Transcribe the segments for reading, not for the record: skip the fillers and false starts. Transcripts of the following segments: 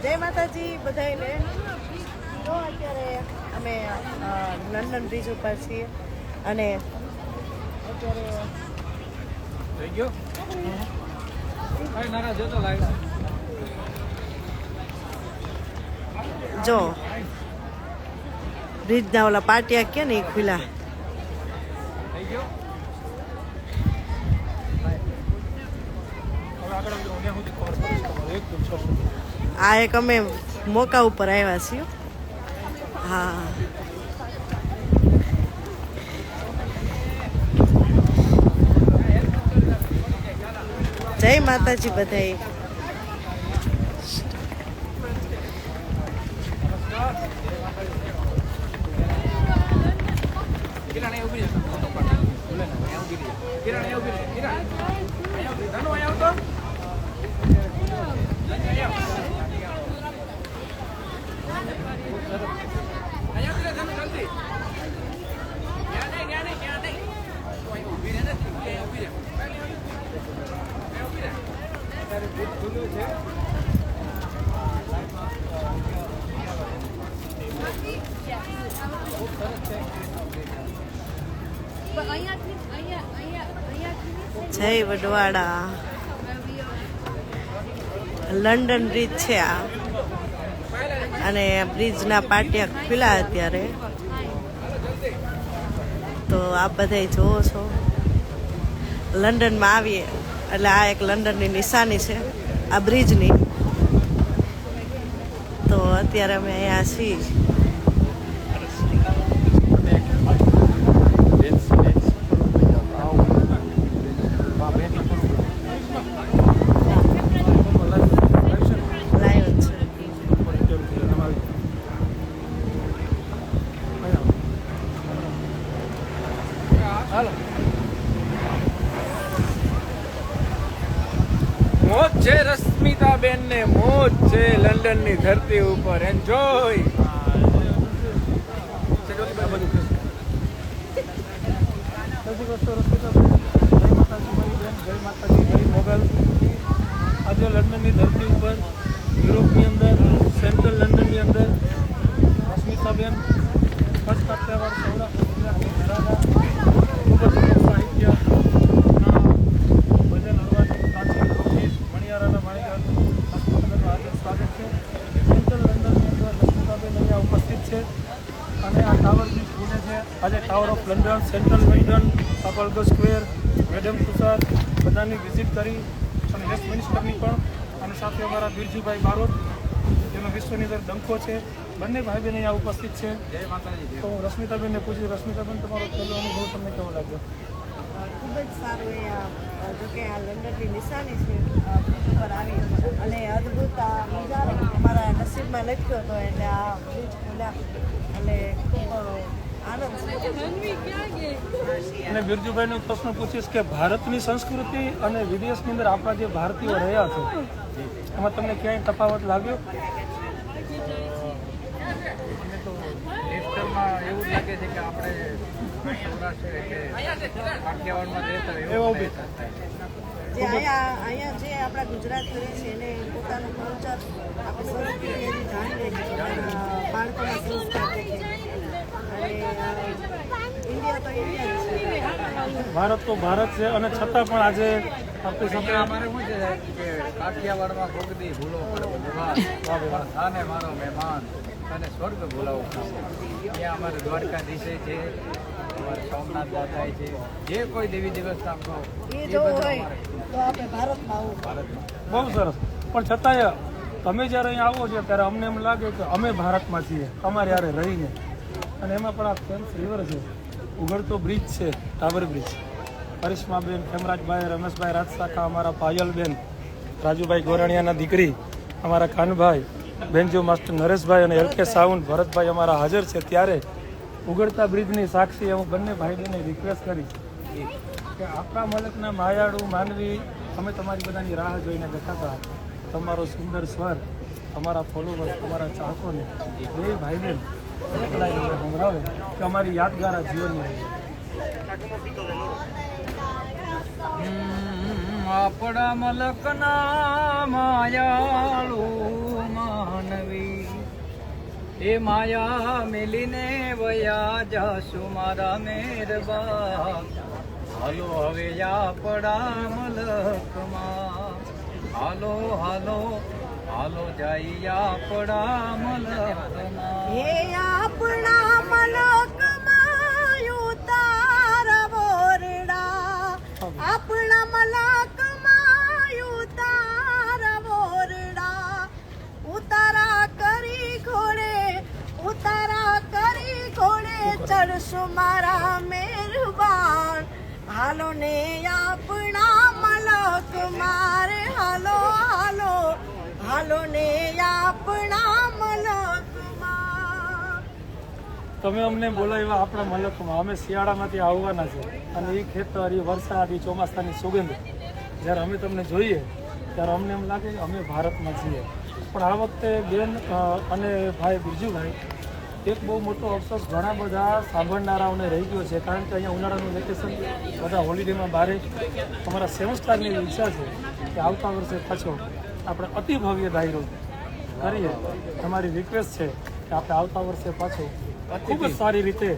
જય માતાજી બધાને. તો અત્યારે અમે લંડન બ્રિજ ઉપર છીએ અને અત્યારે થઈ ગયો નાના જોતો લાગે જો બ્રિજના ઓલા પાટિયા કે ને એ ખુલ્લા. થઈ ગયો હવે આગળ સુધી ખબર પડે એકદમ સરસ. આ એક અમે મોકા ઉપર આવ્યા છીએ. હા જય માતાજી બધાય. જય વડવાડા. લંડન બ્રિજ છે આ અને બ્રિજના પાટિયા ખુલ્લા અત્યારે. તો આપ બધા જોવો છો લંડનમાં આવીએ એટલે આ એક લંડનની નિશાની છે આ બ્રિજની. તો અત્યારે અમે અહીંયા છીએ. મોજ છે રશ્મિતાબેન ને, મોજ છે લંડન ની ધરતી ઉપર. એન્જોય. આજે લંડનની ધરતી ઉપર યુરોપની અંદર સેન્ટ્રલ લંડનની અંદર રશ્મિતાબેન ફર્સ્ટ કાઠિયાવાડ સૌરાષ્ટ્ર ખૂબ જ સાહિત્ય ભજન હરવાની પ્રાચીન લોકગીત મણિયારાના માણિકરાજનું હાર્દિક સ્વાગત છે. સેન્ટ્રલ લંડનની અંદર રશ્મિતાબેન અહીંયા ઉપસ્થિત છે અને આ ટાવર બી પૂણે છે. આજે Tower of London, Central London, Trafalgar Square, Madame Tussauds બધાની વિઝિટ કરી અને વેસ્ટ મિનિસ્ટરની પણ. અને સાથે અમારા બિરજુભાઈ બારોટ જેનો વિશ્વની અંદર ડંકો છે. બંને ભાઈ બહેન અહીંયા ઉપસ્થિત છે. જય માતાજી. તો રશ્મિતાબેનને પૂછ્યું, રશ્મિતાબેન તમારો પહેલો અનુભવ તમને કેવો લાગ્યો? ખૂબ જ સારું. અહીંયા જો કે આ લંડનની નિશાની છે બ્રિજ ઉપર આવી અને અદ્ભુત આ નજારો અમારા નસીબમાં લખ્યો હતો એટલે આ બ્રિજ ખુલ્યા એટલે ખૂબ આનંદ છે. અને બિરજુભાઈનો પ્રશ્ન પૂછીશ કે ભારતની સંસ્કૃતિ અને વિદેશની અંદર આપણા જે ભારતીયો રહ્યા છે એમાં તમને ક્યાંય તફાવત લાગ્યો? એવું લાગે છે કે આપણે જે અહીંયા જે આપણા ગુજરાતીઓ છે એને પોતાનું કલ્ચર આપણી સંસ્કૃતિ એની જાણ રહે છે, બાળકોના સંસ્કાર દેખે અને ઇન્ડિયા તો ઇન્ડિયા જ છે. ભારત તો ભારત છે અને છતાં પણ આજે આપણી સાથે અમારે શું છે કે કાઠિયાવાડમાં ભોગદી ભૂલો આને મારો મહેમાન અને સ્વર્ગ બોલાવો. ત્યાં અમારે દ્વારકાધીશે છે, અમારે સોમનાથ દાદા છે, જે કોઈ દેવી દેવસ્થાનનો એ જોવું હોય તો આપણે ભારતમાં આવું. બહુ સરસ. પણ છતાંય તમે જ્યારે અહીંયા આવો છો ત્યારે અમને એમ લાગે કે અમે ભારતમાં છીએ અમારે યારે રહીને. અને એમાં પણ આ ફેમ્સ રિવર છે, ઉગડતો બ્રિજ છે, ટાવર બ્રિજ. કરિશ્માબેન, ખેમરાજભાઈ, રમેશભાઈ રાજસાખા, અમારા પાયલબેન, રાજુભાઈ ગોરાણીયાના દીકરી, અમારા કાનભાઈ, બેનજો માસ્ટર નરેશભાઈ અને એલકે સાઉન્ડ ભરતભાઈ અમારા હાજર છે. ત્યારે ઉગડતા બ્રિજની સાક્ષી હું બંને ભાઈ બહેને રિક્વેસ્ટ કરી કે આપણા મલકના માયાળુ માનવી અમે તમારી બધાની રાહ જોઈને બેઠા હતા. તમારો સુંદર સ્વર અમારા ફોલોવર્સ, અમારા ચાહકોને બે ભાઈ બહેન સંભળાવે કે અમારી યાદગાર આ જીવનની. આપણા મલકના માયાળુ એ માયા મિલીને વયા જાશું મારા મેરબા હાલો હવે આપણા મલકમાં હાલો હાલો હાલો જાય આપણા મલકમાં હે આપણા મલકમાં ઉતાર વોરડા આપણા મલકમાં ઉતાર વોરડા ઉતારા કરી ઘોડે ચડશું મારા મહેરબાન હાલો ને આપણા મલક મારે હાલો હાલો હાલો ને આપણા મલકમાં. તમે અમને બોલાવ્યા આપણા મલકમાં. અમે શિયાળામાંથી આવવાના છે અને એ ખેતર, એ વરસાદ, એ ચોમાસાની સુગંધ જ્યારે અમે તમને જોઈએ ત્યારે અમને એમ લાગે કે અમે ભારતમાં છીએ. પણ આ વખતે બેન અને ભાઈ બિરજુભાઈ એક બહુ મોટો અફસોસ ઘણા બધા સાંભળનારાઓને રહી ગયો છે, કારણ કે અહીંયા ઉનાળાનું વેકેશન બધા હોલિડેમાં બહાર અમારા 7 સ્ટારની ઈચ્છા છે કે આવતા વર્ષે પાછો આપણે અતિ ભવ્ય ડાયરો કરીએ. તમારી રિક્વેસ્ટ છે કે આપણે આવતા વર્ષે પાછો ખૂબ જ સારી રીતે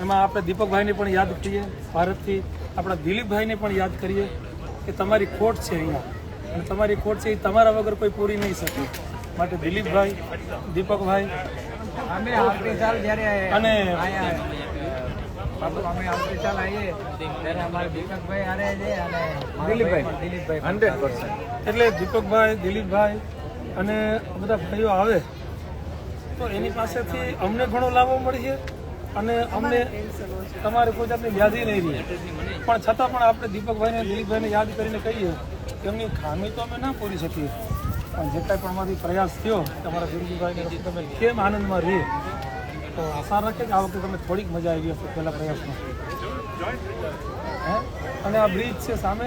એમાં આપણે દીપકભાઈને પણ યાદ કરીએ, ભારતથી આપણા દિલીપભાઈને પણ યાદ કરીએ કે તમારી ખોટ છે અહીંયા અને તમારી ખોટ છે એ તમારા વગર કોઈ પૂરી નહીં શકે. માટે દિલીપભાઈ, દીપકભાઈ અમે આવતી સાલ જ્યારે અને બાપુ અમે આવતી સાલ આવીએ ત્યારે અમારે દીપકભાઈ હારે છે અને દિલીપભાઈ 100%. એટલે દીપકભાઈ, દિલીપભાઈ અને બધા ભાઈઓ આવે તો એની પાસેથી અમને ઘણો લાભો મળશે અને અમને તમારે કોઈ જાતની વ્યાધિ નહીં રહી. પણ છતાં પણ આપણે દીપકભાઈને, દિલીપભાઈને યાદ કરીને કહીએ કે એમની ખામી તો અમે ના પૂરી શકીએ, પણ જે કાંઈ પણ અમારી પ્રયાસ થયો તમારા દિલીપભાઈને તમે કેમ આનંદમાં રહીએ, તો આશા રાખે કે આ વખતે તમે થોડીક મજા આવી હશે પહેલા પ્રયાસમાં. હે અને આ બ્રિજ છે સામે,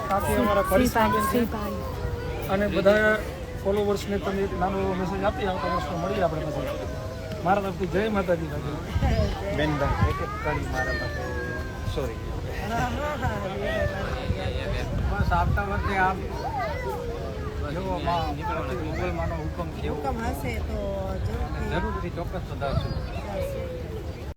સાથે અમારા કરિશ્માબેન છે અને બધા ફોલોવર્સને તમે એક નાનો મેસેજ આપી આવતા વર્ષમાં મળીએ આપણે પાસે. મારા તરફથી જય માતાજી. બેનભાઈ એક કરી મારા પાસે સોરી બસ આવતા વર્ષે આપ જો મોગલમાંનો હુકમ છે હુકમ હશે તો જરૂરથી જરૂરથી ચોક્કસ વધારશું. આવશે.